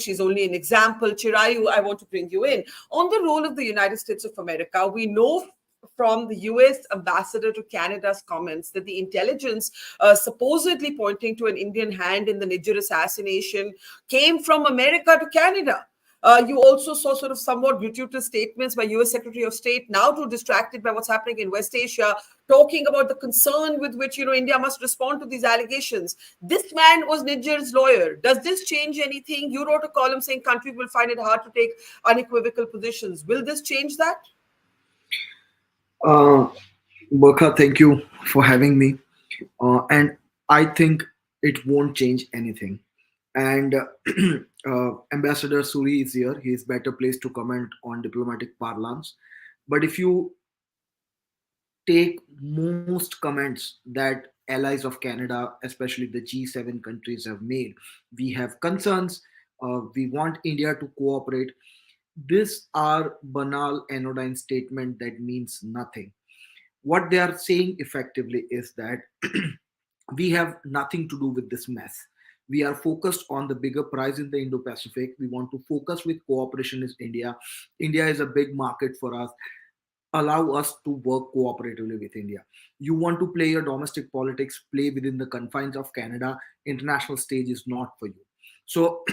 she's only an example. Chirayu, I want to bring you in. On the role of the United States of America, we know from the US ambassador to Canada's comments that the intelligence supposedly pointing to an Indian hand in the Nijjar assassination came from America to Canada. You also saw sort of somewhat gratuitous statements by US Secretary of State, now too distracted by what's happening in West Asia, talking about the concern with which India must respond to these allegations. This man was Nijjar's lawyer. Does this change anything? You wrote a column saying countries will find it hard to take unequivocal positions. Will this change that? Uh, Burkha, thank you for having me. And I think it won't change anything. And Ambassador Suri is here. He is better placed to comment on diplomatic parlance. But if you take most comments that allies of Canada, especially the G7 countries, have made, we have concerns. We want India to cooperate. These are banal anodyne statement that means nothing. What they are saying effectively is that we have nothing to do with this mess. We are focused on the bigger prize in the Indo-Pacific. We want to focus with cooperation is India. India is a big market for us. Allow us to work cooperatively with India. You want to play your domestic politics, play within the confines of Canada. International stage is not for you. So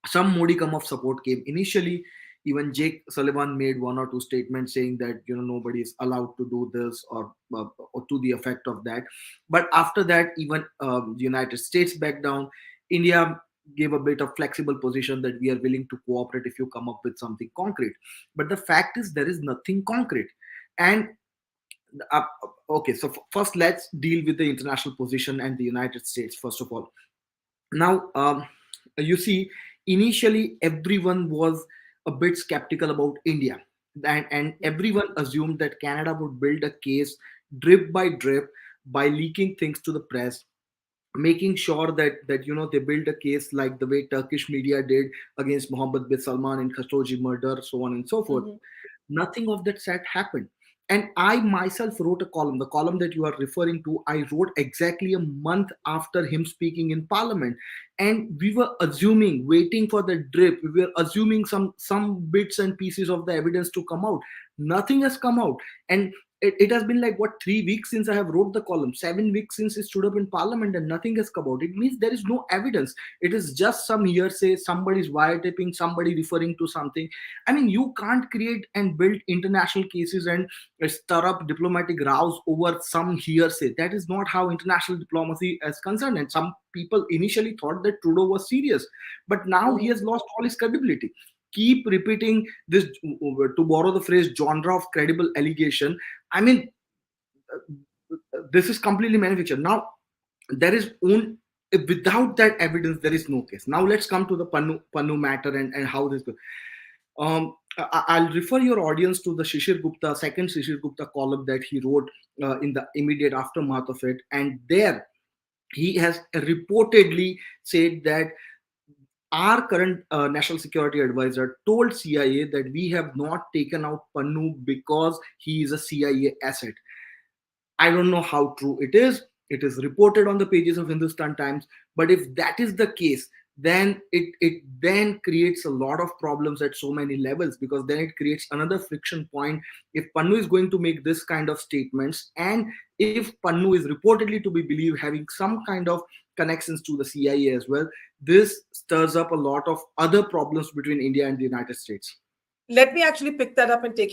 some modicum of support came initially. Even Jake Sullivan made one or two statements saying that nobody is allowed to do this or to the effect of that. But after that, even the United States backed down. India gave a bit of flexible position that we are willing to cooperate if you come up with something concrete. But the fact is there is nothing concrete. And uh, okay, so first let's deal with the international position and the United States first of all. Now, you see, initially everyone was a bit skeptical about India, and everyone assumed that Canada would build a case drip by drip by leaking things to the press, making sure that they build a case like the way Turkish media did against Mohammed bin Salman in Khashoggi murder, so on and so forth. Mhm. Nothing of that set happened. And I myself wrote a column, the column that you are referring to, I wrote exactly a month after him speaking in parliament. And we were assuming, waiting for the drip, we were assuming some bits and pieces of the evidence to come out. Nothing has come out. And it has been like what, 3 weeks since I have wrote the column, 7 weeks since it stood up in parliament, and nothing has come out. It means there is no evidence. It is just some hearsay, somebody's wiretapping, somebody referring to something. I mean, you can't create and build international cases and stir up diplomatic rows over some hearsay. That is not how international diplomacy is concerned. And some people initially thought that Trudeau was serious, but now he has lost all his credibility. Keep repeating this, to borrow the phrase, genre of credible allegation. I mean, this is completely manufactured. Now, there is own without that evidence, there is no case. Now, let's come to the Pannu matter and how this goes. I'll refer your audience to the second Shishir Gupta column that he wrote in the immediate aftermath of it. And there he has reportedly said that our current national security advisor told CIA that we have not taken out Pannu because he is a CIA asset. I don't know how true it is. It is reported on the pages of Hindustan Times. But if that is the case, then it then creates a lot of problems at so many levels, because then it creates another friction point. If Pannu is going to make this kind of statements, and if Pannu is reportedly to be believed having some kind of connections to the CIA as well, this stirs up a lot of other problems between India and the United States. Let me actually pick that up and take it